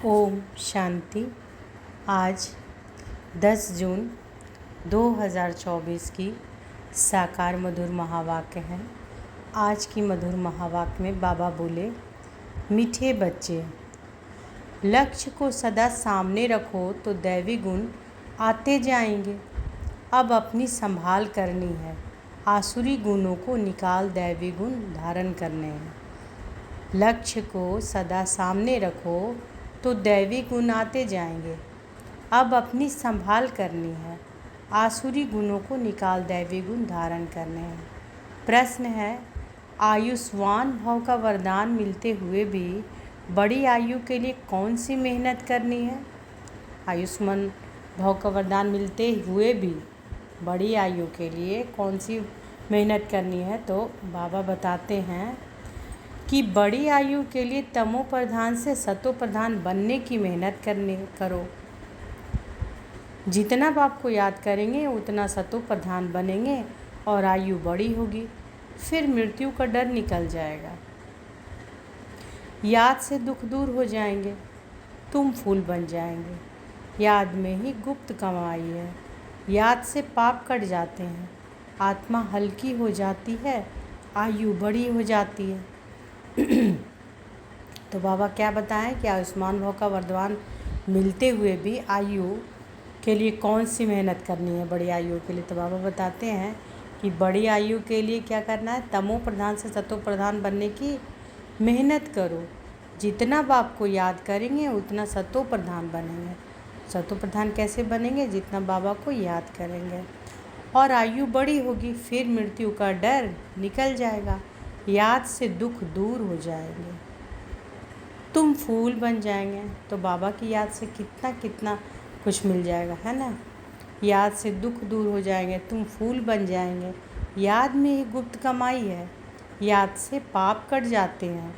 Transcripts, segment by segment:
ओम शांति। आज 10 जून 2024 की साकार मधुर महावाक्य है। आज की मधुर महावाक्य में बाबा बोले, मीठे बच्चे, लक्ष्य को सदा सामने रखो तो दैवी गुण आते जाएंगे। अब अपनी संभाल करनी है, आसुरी गुणों को निकाल दैवी गुण धारण करने हैं। लक्ष्य को सदा सामने रखो तो दैवी गुण आते जाएंगे। अब अपनी संभाल करनी है, आसुरी गुणों को निकाल दैवी गुण धारण करने हैं। प्रश्न है, आयुष्मान भव का वरदान मिलते हुए भी बड़ी आयु के लिए कौन सी मेहनत करनी है? आयुष्मान भव का वरदान मिलते हुए भी बड़ी आयु के लिए कौन सी मेहनत करनी है? तो बाबा बताते हैं कि बड़ी आयु के लिए तमो प्रधान से सतो प्रधान बनने की मेहनत करो। जितना बाप को याद करेंगे उतना सतो प्रधान बनेंगे और आयु बड़ी होगी, फिर मृत्यु का डर निकल जाएगा। याद से दुख दूर हो जाएंगे, तुम फूल बन जाएंगे। याद में ही गुप्त कमाई है, याद से पाप कट जाते हैं, आत्मा हल्की हो जाती है, आयु बड़ी हो जाती है। तो बाबा क्या बताएं कि आयुष्मान भव का वरदान मिलते हुए भी आयु के लिए कौन सी मेहनत करनी है बड़ी आयु के लिए? तो बाबा बताते हैं कि बड़ी आयु के लिए क्या करना है, तमो प्रधान से सतो प्रधान बनने की मेहनत करो। जितना बाप को याद करेंगे उतना सतो प्रधान बनेंगे। सतो प्रधान कैसे बनेंगे? जितना बाबा को याद करेंगे। और आयु बड़ी होगी, फिर मृत्यु का डर निकल जाएगा, याद से दुख दूर हो जाएंगे, तुम फूल बन जाएंगे। तो बाबा की याद से कितना कितना कुछ मिल जाएगा, है ना। याद से दुख दूर हो जाएंगे, तुम फूल बन जाएंगे। याद में ही गुप्त कमाई है, याद से पाप कट जाते हैं,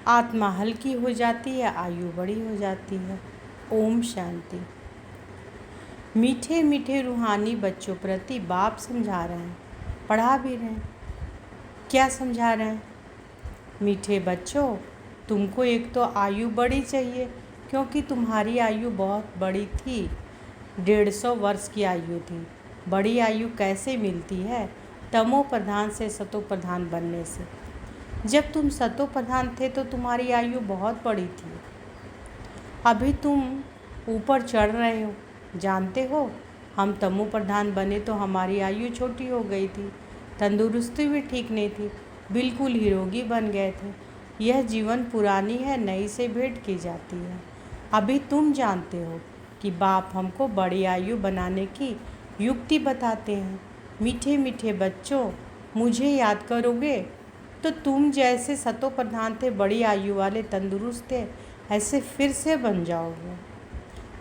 आत्मा हल्की हो जाती है, आयु बड़ी हो जाती है। ओम शांति। मीठे मीठे रूहानी बच्चों प्रति बाप समझा रहे हैं, पढ़ा भी रहे हैं। क्या समझा रहे हैं? मीठे बच्चों, तुमको एक तो आयु बड़ी चाहिए, क्योंकि तुम्हारी आयु बहुत बड़ी थी, 150 वर्ष की आयु थी। बड़ी आयु कैसे मिलती है? तमो प्रधान से सतो प्रधान बनने से। जब तुम सतो प्रधान थे तो तुम्हारी आयु बहुत बड़ी थी। अभी तुम ऊपर चढ़ रहे हो, जानते हो। हम तमो प्रधान बने तो हमारी आयु छोटी हो गई थी, तंदुरुस्ती भी ठीक नहीं थी, बिल्कुल ही रोगी बन गए थे। यह जीवन पुरानी है, नई से भेंट की जाती है। अभी तुम जानते हो कि बाप हमको बड़ी आयु बनाने की युक्ति बताते हैं। मीठे मीठे बच्चों, मुझे याद करोगे तो तुम जैसे सतो प्रधान थे, बड़ी आयु वाले, तंदुरुस्त थे, ऐसे फिर से बन जाओगे।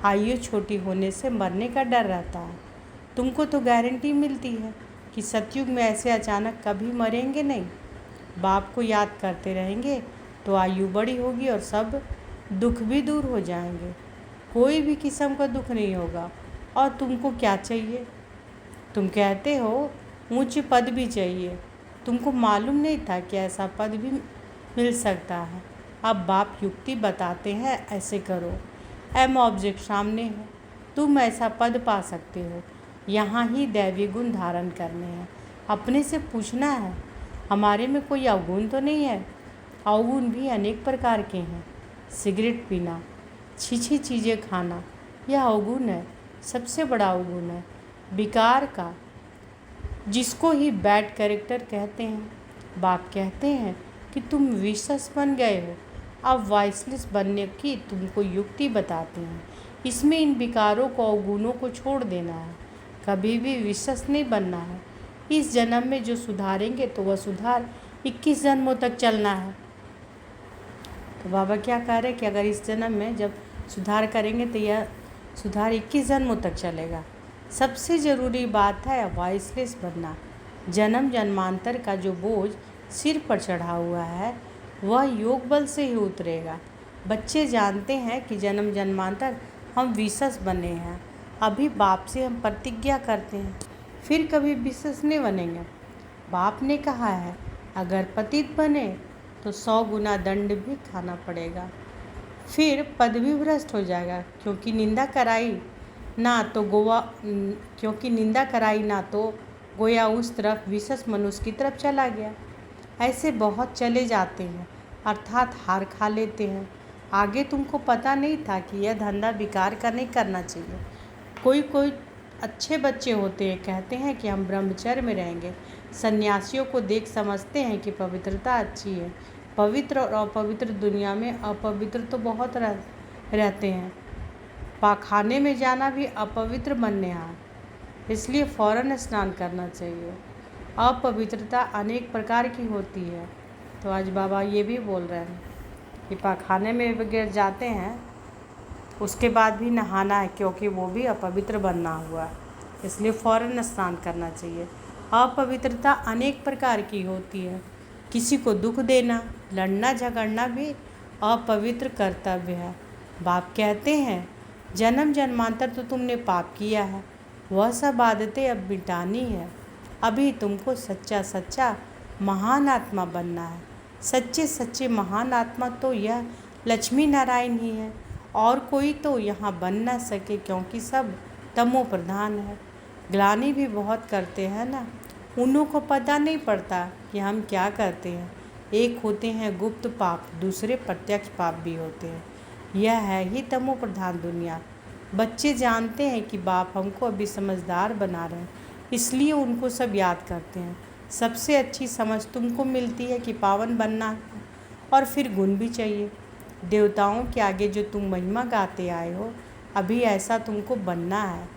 आयु छोटी होने से मरने का डर रहता है, तुमको तो गारंटी मिलती है कि सतयुग में ऐसे अचानक कभी मरेंगे नहीं। बाप को याद करते रहेंगे तो आयु बड़ी होगी और सब दुख भी दूर हो जाएंगे, कोई भी किस्म का दुख नहीं होगा। और तुमको क्या चाहिए? तुम कहते हो मुझे पद भी चाहिए, तुमको मालूम नहीं था कि ऐसा पद भी मिल सकता है। अब बाप युक्ति बताते हैं, ऐसे करो, एम ऑब्जेक्ट सामने है, तुम ऐसा पद पा सकते हो। यहाँ ही दैवी गुण धारण करने हैं। अपने से पूछना है, हमारे में कोई अवगुण तो नहीं है? अवगुण भी अनेक प्रकार के हैं। सिगरेट पीना, छी चीज़ें खाना, यह अवगुण है, सबसे बड़ा अवगुण है विकार का, जिसको ही बैड कैरेक्टर कहते हैं। बाप कहते हैं कि तुम विशेष बन गए हो, अब वाइसलेस बनने की तुमको युक्ति बताते हैं। इसमें इन विकारों को, अवगुणों को छोड़ देना है, कभी भी विशेष नहीं बनना है। इस जन्म में जो सुधारेंगे तो वह सुधार 21 जन्मों तक चलना है। तो बाबा क्या कह रहे हैं कि अगर इस जन्म में जब सुधार करेंगे तो यह सुधार 21 जन्मों तक चलेगा। सबसे ज़रूरी बात है वाइसलेस बनना। जन्म जन्मांतर का जो बोझ सिर पर चढ़ा हुआ है वह योग बल से ही उतरेगा। बच्चे जानते हैं कि जन्म जन्मांतर हम विशेष बने हैं। अभी बाप से हम प्रतिज्ञा करते हैं, फिर कभी विशेष नहीं बनेंगे। बाप ने कहा है, अगर पतित बने तो 100 गुना दंड भी खाना पड़ेगा। फिर पद भी भ्रष्ट हो जाएगा, क्योंकि निंदा कराई ना तो गोया उस तरफ विशेष मनुष्य की तरफ चला गया। ऐसे बहुत चले जाते हैं, अर्थात हार खा लेते हैं। आगे तुमको पता नहीं था कि यह धंधा बेकार का नहीं करना चाहिए। कोई कोई अच्छे बच्चे होते हैं, कहते हैं कि हम ब्रह्मचर्य में रहेंगे। सन्यासियों को देख समझते हैं कि पवित्रता अच्छी है। पवित्र और अपवित्र दुनिया में अपवित्र तो बहुत रहते हैं। पाखाने में जाना भी अपवित्र बनने आ, इसलिए फौरन स्नान करना चाहिए। अपवित्रता अनेक प्रकार की होती है। तो आज बाबा ये भी बोल रहे हैं कि पाखाने में गिर जाते हैं, उसके बाद भी नहाना है, क्योंकि वो भी अपवित्र बनना हुआ है, इसलिए फ़ौरन स्नान करना चाहिए। अपवित्रता अनेक प्रकार की होती है। किसी को दुख देना, लड़ना झगड़ना भी अपवित्र कर्तव्य है। बाप कहते हैं, जन्म जन्मांतर तो तुमने पाप किया है, वह सब आदतें अब मिटानी है। अभी तुमको सच्चा सच्चा महान आत्मा बनना है। सच्चे सच्चे महान आत्मा तो यह लक्ष्मी नारायण ही है, और कोई तो यहाँ बन ना सके, क्योंकि सब तमो प्रधान है। ग्लानि भी बहुत करते हैं ना, उन्हों को पता नहीं पड़ता कि हम क्या करते हैं। एक होते हैं गुप्त पाप, दूसरे प्रत्यक्ष पाप भी होते हैं। यह है ही तमो प्रधान दुनिया। बच्चे जानते हैं कि बाप हमको अभी समझदार बना रहे हैं, इसलिए उनको सब याद करते हैं। सबसे अच्छी समझ तुमको मिलती है कि पावन बनना है, और फिर गुण भी चाहिए। देवताओं के आगे जो तुम महिमा गाते आए हो, अभी ऐसा तुमको बनना है।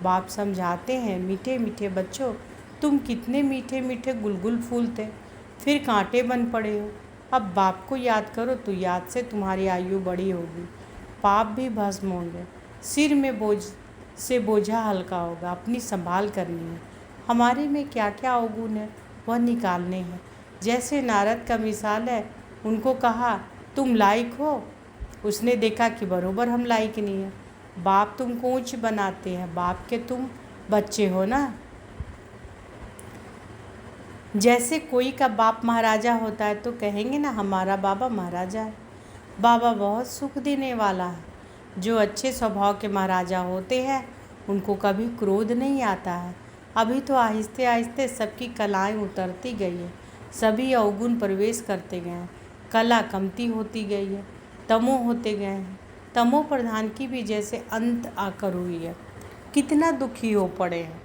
बाप समझाते हैं, मीठे मीठे बच्चों, तुम कितने मीठे मीठे गुलगुल फूल थे, फिर कांटे बन पड़े हो। अब बाप को याद करो तो याद से तुम्हारी आयु बड़ी होगी, पाप भी भस्म होंगे, सिर में बोझा हल्का होगा। अपनी संभाल करनी है। हमारे में क्या क्या अवगुण है वह निकालने हैं। जैसे नारद का मिसाल है, उनको कहा तुम लायक हो, उसने देखा कि बरोबर हम लायक नहीं है। बाप तुमको ऊंच बनाते हैं, बाप के तुम बच्चे हो ना। जैसे कोई का बाप महाराजा होता है तो कहेंगे ना, हमारा बाबा महाराजा है। बाबा बहुत सुख देने वाला है। जो अच्छे स्वभाव के महाराजा होते हैं उनको कभी क्रोध नहीं आता है। अभी तो आहिस्ते आहिस्ते सबकी कलाएं उतरती गई है, सभी अवगुण प्रवेश करते गए हैं, कला कमती होती गई है, तमो होते गए हैं। तमो प्रधान की भी जैसे अंत आकर हुई है, कितना दुखी हो पड़े हैं।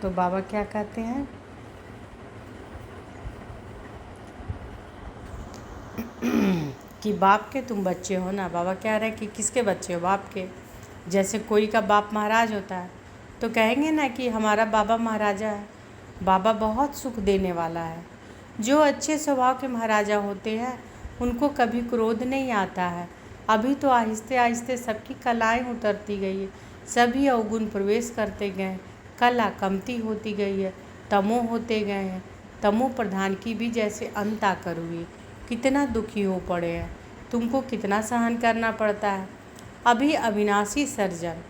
तो बाबा क्या कहते हैं, कि बाप के तुम बच्चे हो ना। बाबा कह रहे हैं कि किसके बच्चे हो, बाप के। जैसे कोई का बाप महाराज होता है तो कहेंगे ना कि हमारा बाबा महाराजा है। बाबा बहुत सुख देने वाला है। जो अच्छे स्वभाव के महाराजा होते हैं उनको कभी क्रोध नहीं आता है। अभी तो आहिस्ते आहिस्ते सबकी कलाएं उतरती गई है, सभी अवगुण प्रवेश करते गए, कला कमती होती गई है, तमो होते गए हैं। तमो प्रधान की भी जैसे अंत आकर हुई, कितना दुखी हो पड़े हैं, तुमको कितना सहन करना पड़ता है। अभी अविनाशी सर्जन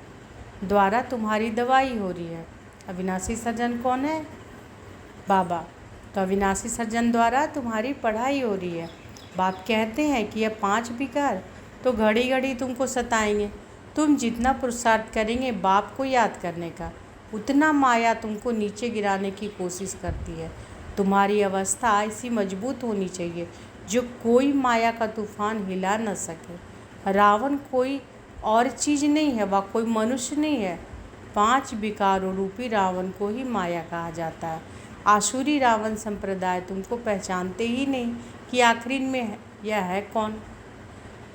द्वारा तुम्हारी दवाई हो रही है। अविनाशी सर्जन कौन है, बाबा। तो अविनाशी सर्जन द्वारा तुम्हारी पढ़ाई हो रही है। बाप कहते हैं कि यह 5 विकार तो घड़ी घड़ी तुमको सताएंगे। तुम जितना पुरुषार्थ करेंगे बाप को याद करने का, उतना माया तुमको नीचे गिराने की कोशिश करती है। तुम्हारी अवस्था ऐसी मजबूत होनी चाहिए जो कोई माया का तूफान हिला न सके। रावण कोई और चीज़ नहीं है, वह कोई मनुष्य नहीं है। 5 विकारों रूपी रावण को ही माया कहा जाता है। आसुरी रावण संप्रदाय तुमको पहचानते ही नहीं कि आखिर में यह है कौन।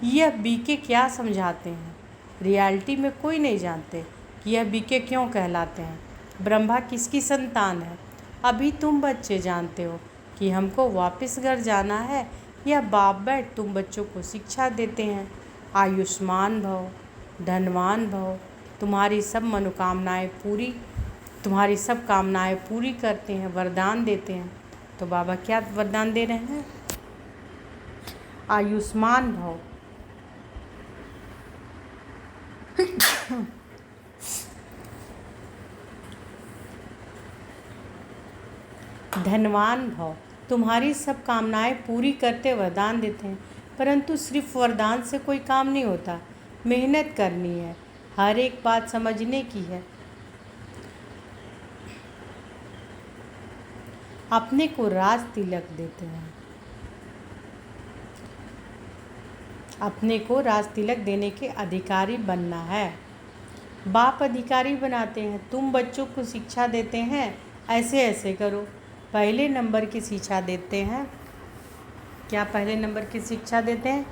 यह बीके क्या समझाते हैं, रियलिटी में कोई नहीं जानते कि यह बीके क्यों कहलाते हैं। ब्रह्मा किसकी संतान है, अभी तुम बच्चे जानते हो कि हमको वापस घर जाना है। यह बाप बैठ तुम बच्चों को शिक्षा देते हैं। आयुष्मान भव, धनवान भव, तुम्हारी सब कामनाएं पूरी करते हैं, वरदान देते हैं। तो बाबा क्या वरदान दे रहे हैं, आयुष्मान भव, धनवान भव, तुम्हारी सब कामनाएं पूरी करते वरदान देते हैं। परंतु सिर्फ वरदान से कोई काम नहीं होता, मेहनत करनी है, हर एक बात समझने की है। अपने को राज तिलक देते हैं, अपने को राज तिलक देने के अधिकारी बनना है। बाप अधिकारी बनाते हैं, तुम बच्चों को शिक्षा देते हैं, ऐसे ऐसे करो। पहले नंबर की शिक्षा देते हैं, क्या पहले नंबर की शिक्षा देते हैं?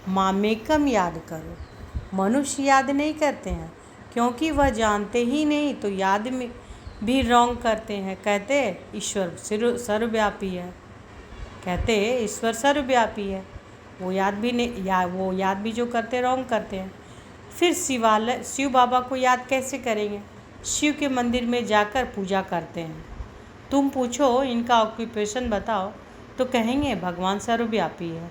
मामेकम याद करो। मनुष्य याद नहीं करते हैं क्योंकि वह जानते ही नहीं, तो याद में भी रॉन्ग करते हैं। कहते ईश्वर सर्वव्यापी है, कहते ईश्वर सर्वव्यापी है, वो याद भी नहीं, वो याद भी जो करते रॉन्ग करते हैं। फिर शिव बाबा को याद कैसे करेंगे? शिव के मंदिर में जाकर पूजा करते हैं। तुम पूछो इनका ऑक्यूपेशन बताओ, तो कहेंगे भगवान सर्वव्यापी है।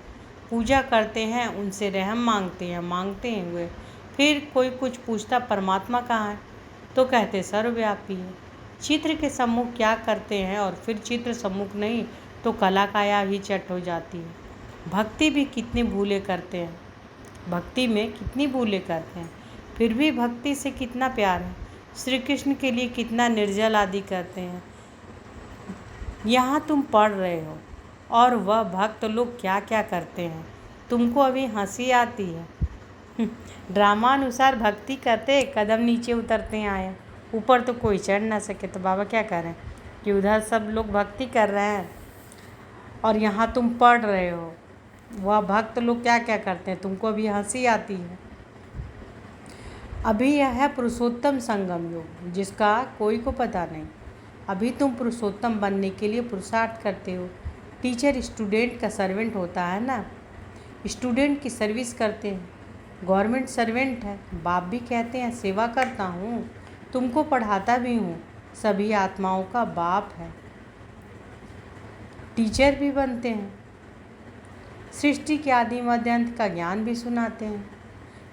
पूजा करते हैं, उनसे रहम मांगते हैं हुए। फिर कोई कुछ पूछता परमात्मा कहाँ है, तो कहते सर्वव्यापी है। चित्र के सम्मुख क्या करते हैं, और फिर चित्र सम्मुख नहीं तो कला काया ही चट हो जाती है। भक्ति भी कितनी भूले करते हैं, भक्ति में कितनी भूले करते हैं, फिर भी भक्ति से कितना प्यार है। श्री कृष्ण के लिए कितना निर्जल आदि करते हैं। यहाँ तुम पढ़ रहे हो और वह भक्त लोग क्या क्या करते हैं, तुमको अभी हंसी आती है। ड्रामानुसार भक्ति करते कदम नीचे उतरते आए, ऊपर तो कोई चढ़ ना सके, तो बाबा क्या करें कि उधर सब लोग भक्ति कर रहे हैं और यहाँ तुम पढ़ रहे हो, वह भक्त लोग क्या क्या करते हैं, तुमको अभी हंसी आती है। अभी यह है पुरुषोत्तम संगम योग, जिसका कोई को पता नहीं। अभी तुम पुरुषोत्तम बनने के लिए पुरुषार्थ करते हो। टीचर स्टूडेंट का सर्वेंट होता है ना, स्टूडेंट की सर्विस करते हैं। गवर्नमेंट सर्वेंट है, बाप भी कहते हैं सेवा करता हूँ, तुमको पढ़ाता भी हूँ, सभी आत्माओं का बाप है। टीचर भी बनते हैं, सृष्टि के आदि मध्य अंत का ज्ञान भी सुनाते हैं।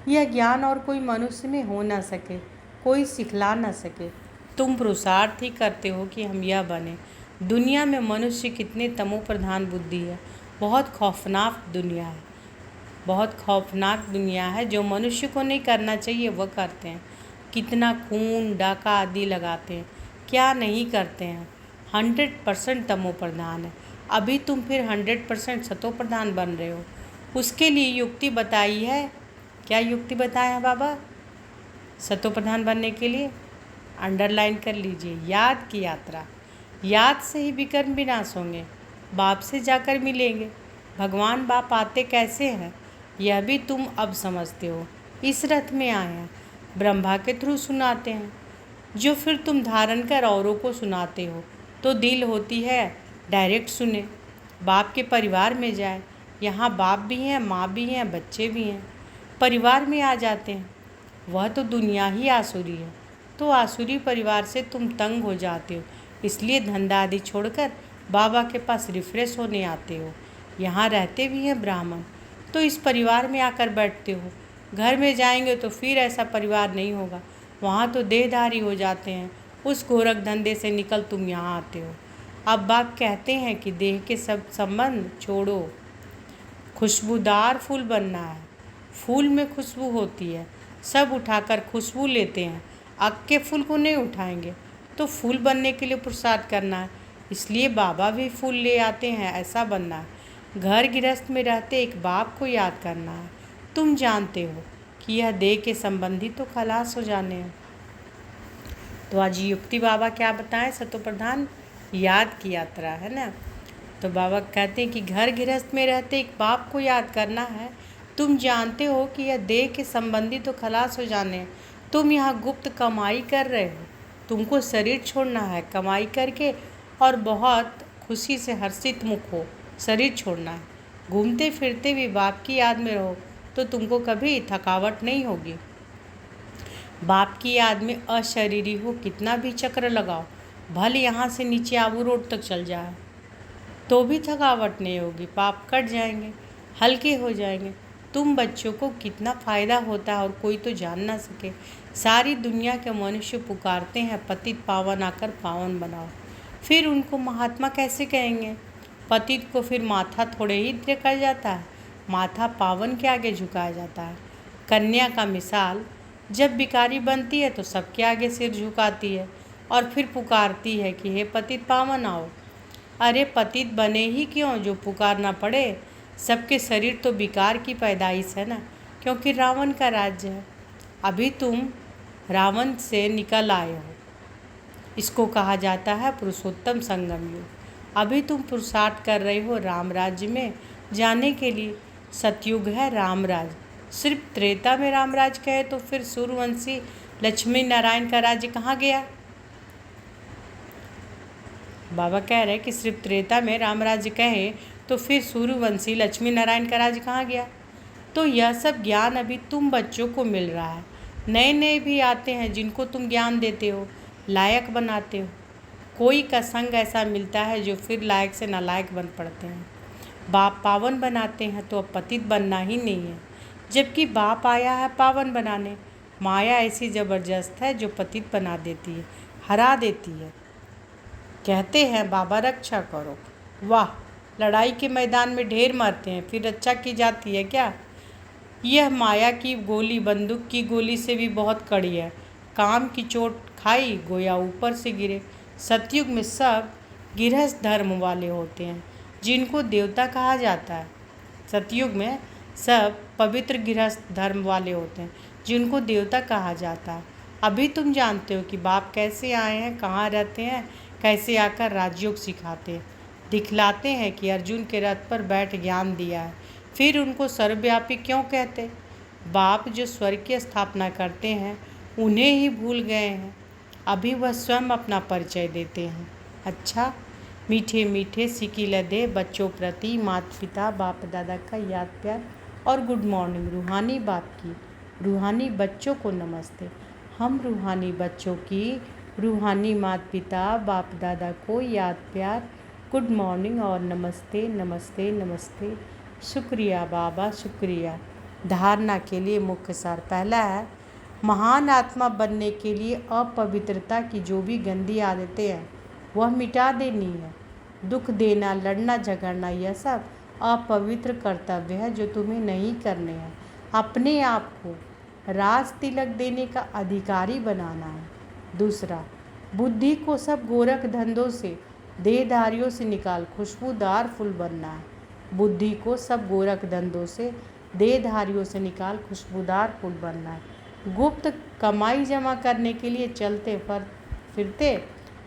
यह ज्ञान और कोई मनुष्य में हो ना सके, कोई सिखला ना सके। तुम पुरुषार्थ ही करते हो कि हम यह बने। दुनिया में मनुष्य कितने तमो प्रधान बुद्धि है, बहुत खौफनाक दुनिया है, बहुत खौफनाक दुनिया है। जो मनुष्य को नहीं करना चाहिए वह करते हैं। कितना खून डाका आदि लगाते हैं, क्या नहीं करते हैं। 100% तमो प्रधान है। अभी तुम फिर 100% सतो प्रधान बन रहे हो। उसके लिए युक्ति बताई है। क्या युक्ति बताया है बाबा सतो प्रधान बनने के लिए? अंडरलाइन कर लीजिए, याद की यात्रा। याद से ही विकर्म विनाश होंगे, बाप से जाकर मिलेंगे। भगवान बाप आते कैसे हैं यह भी तुम अब समझते हो। इस रथ में आए हैं, ब्रह्मा के थ्रू सुनाते हैं, जो फिर तुम धारण कर औरों को सुनाते हो। तो दिल होती है डायरेक्ट सुने, बाप के परिवार में जाए। यहाँ बाप भी हैं, माँ भी हैं, बच्चे भी हैं, परिवार में आ जाते हैं। वह तो दुनिया ही आसुरी है, तो आसुरी परिवार से तुम तंग हो जाते हो, इसलिए धंधा आदि छोड़कर बाबा के पास रिफ्रेश होने आते हो। यहाँ रहते भी हैं ब्राह्मण, तो इस परिवार में आकर बैठते हो। घर में जाएंगे तो फिर ऐसा परिवार नहीं होगा, वहाँ तो देहधारी हो जाते हैं। उस गोरख धंधे से निकल तुम यहाँ आते हो। अब बाप कहते हैं कि देह के सब संबंध छोड़ो, खुशबूदार फूल बनना है। फूल में खुशबू होती है, सब उठाकर खुशबू लेते हैं, अग के फूल को नहीं उठाएंगे। तो फूल बनने के लिए पुरुषार्थ करना है, इसलिए बाबा भी फूल ले आते हैं, ऐसा बनना है। घर गृहस्थ में रहते एक बाप को याद करना है। तुम जानते हो कि यह देह के संबंधी तो खलास हो जाने हैं। तो आज युक्ति बाबा क्या बताएं सतो प्रधान? याद की यात्रा है ना। तो बाबा कहते हैं कि घर गृहस्थ में रहते एक बाप को याद करना है। तुम जानते हो कि यह देह के संबंधी तो खलास हो जाने हैं। तुम यहाँ गुप्त कमाई कर रहे हो, तुमको शरीर छोड़ना है, कमाई करके और बहुत खुशी से हर्षित मुख हो, शरीर छोड़ना है। घूमते फिरते भी बाप की याद में रहो, तो तुमको कभी थकावट नहीं होगी। बाप की याद में अशरीरी हो, कितना भी चक्र लगाओ, भले यहाँ से नीचे आबू रोड तक चल जाए, तो भी थकावट नहीं होगी। पाप कट जाएंगे, हल्के हो जाएंगे। तुम बच्चों को कितना फ़ायदा होता है और कोई तो जान ना सके। सारी दुनिया के मनुष्य पुकारते हैं पतित पावन आकर पावन बनाओ, फिर उनको महात्मा कैसे कहेंगे? पतित को फिर माथा थोड़े ही कर जाता है, माथा पावन के आगे झुकाया जाता है। कन्या का मिसाल जब भिखारी बनती है तो सबके आगे सिर झुकाती है और फिर पुकारती है कि हे पतित पावन आओ। अरे पतित बने ही क्यों जो पुकारना पड़े। सबके शरीर तो विकार की पैदाइश है ना, क्योंकि रावण का राज्य है। अभी तुम रावण से निकल आए हो, इसको कहा जाता है पुरुषोत्तम संगम युग। अभी तुम पुरुषार्थ कर रहे हो राम राज्य में जाने के लिए। सतयुग है रामराज। सिर्फ त्रेता में रामराज कहे तो फिर सूर्यवंशी लक्ष्मी नारायण का राज्य कहाँ गया। बाबा कह रहे कि सिर्फ त्रेता में रामराज्य कहे तो फिर सूर्यवंशी लक्ष्मी नारायण का राज्य कहाँ गया। तो यह सब ज्ञान अभी तुम बच्चों को मिल रहा है। नए नए भी आते हैं जिनको तुम ज्ञान देते हो, लायक बनाते हो। कोई का संग ऐसा मिलता है जो फिर लायक से नालायक बन पड़ते हैं। बाप पावन बनाते हैं तो अब पतित बनना ही नहीं है, जबकि बाप आया है पावन बनाने। माया ऐसी ज़बरदस्त है जो पतित बना देती है, हरा देती है। कहते हैं बाबा रक्षा करो। वाह, लड़ाई के मैदान में ढेर मरते हैं, फिर रक्षा की जाती है क्या। यह माया की गोली बंदूक की गोली से भी बहुत कड़ी है। काम की चोट खाई, गोया ऊपर से गिरे। सतयुग में सब गृहस्थ धर्म वाले होते हैं जिनको देवता कहा जाता है। सतयुग में सब पवित्र गृहस्थ धर्म वाले होते हैं जिनको देवता कहा जाता है। अभी तुम जानते हो कि बाप कैसे आए हैं, कहाँ रहते हैं, कैसे आकर राजयोग सिखाते हैं, दिखलाते हैं कि अर्जुन के रथ पर बैठ ज्ञान दिया है। फिर उनको सर्वव्यापी क्यों कहते। बाप जो स्वर्ग की स्थापना करते हैं उन्हें ही भूल गए हैं। अभी वह स्वयं अपना परिचय देते हैं। अच्छा, मीठे मीठे सिकिल दे बच्चों प्रति माता पिता बाप दादा का याद प्यार और गुड मॉर्निंग। रूहानी बाप की रूहानी बच्चों को नमस्ते। हम रूहानी बच्चों की रूहानी माता पिता बाप दादा को याद प्यार, गुड मॉर्निंग और नमस्ते नमस्ते नमस्ते। शुक्रिया बाबा, शुक्रिया। धारणा के लिए मुख्य सार पहला है, महान आत्मा बनने के लिए अपवित्रता की जो भी गंदी आदतें हैं वह मिटा देनी है। दुख देना, लड़ना झगड़ना, यह सब अपवित्र कर्तव्य है जो तुम्हें नहीं करने हैं। अपने आप को राज तिलक देने का अधिकारी बनाना है। दूसरा, बुद्धि को सब गोरख धंधों से, देहधारियों से निकाल खुशबूदार फूल बनना है। बुद्धि को सब गोरख धंधों से, देहधारियों से निकाल खुशबूदार फूल बनना है। गुप्त कमाई जमा करने के लिए चलते फिरते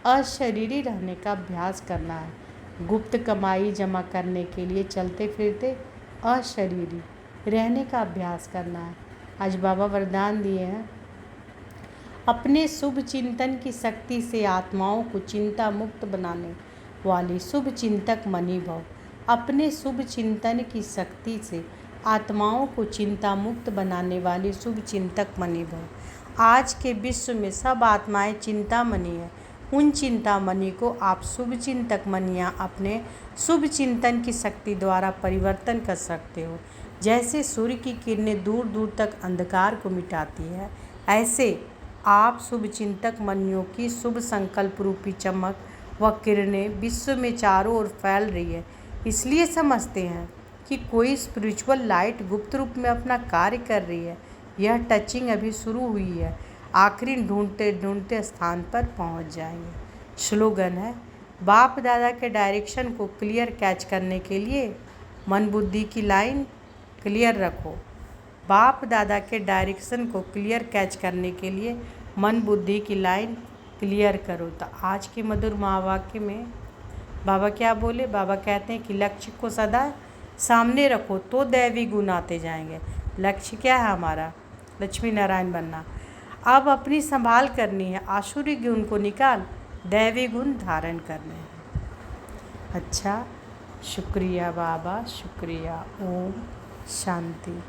अशरीरी रहने का अभ्यास करना है। गुप्त कमाई जमा करने के लिए चलते फिरते अशरीरी रहने का अभ्यास करना है। आज बाबा वरदान दिए हैं, अपने शुभ चिंतन की शक्ति से आत्माओं को चिंता मुक्त बनाने वाली शुभ चिंतक मनी भव। अपने शुभ चिंतन की शक्ति से आत्माओं को चिंता मुक्त बनाने वाली शुभ चिंतक मनी भव। आज के विश्व में सब आत्माएं चिंतामणि हैं। उन चिंतामणि को आप शुभ चिंतक मनियाँ अपने शुभ चिंतन की शक्ति द्वारा परिवर्तन कर सकते हो। जैसे सूर्य की किरणें दूर दूर तक अंधकार को मिटाती है, ऐसे आप शुभ चिंतक मनियों की शुभ संकल्प रूपी चमक व किरणें विश्व में चारों ओर फैल रही है। इसलिए समझते हैं कि कोई स्पिरिचुअल लाइट गुप्त रूप में अपना कार्य कर रही है। यह टचिंग अभी शुरू हुई है, आखिरी ढूंढते ढूंढते स्थान पर पहुंच जाएंगे। स्लोगन है, बाप दादा के डायरेक्शन को क्लियर कैच करने के लिए मन बुद्धि की लाइन क्लियर रखो। बाप दादा के डायरेक्शन को क्लियर कैच करने के लिए मन बुद्धि की लाइन क्लियर करो। तो आज के मधुर महावाक्य में बाबा क्या बोले। बाबा कहते हैं कि लक्ष्य को सदा सामने रखो तो दैवी गुण आते जाएंगे। लक्ष्य क्या है हमारा, लक्ष्मी नारायण बनना। अब अपनी संभाल करनी है, आसुरी गुण को निकाल दैवी गुण धारण करने हैं। अच्छा, शुक्रिया बाबा, शुक्रिया। ओम शांति।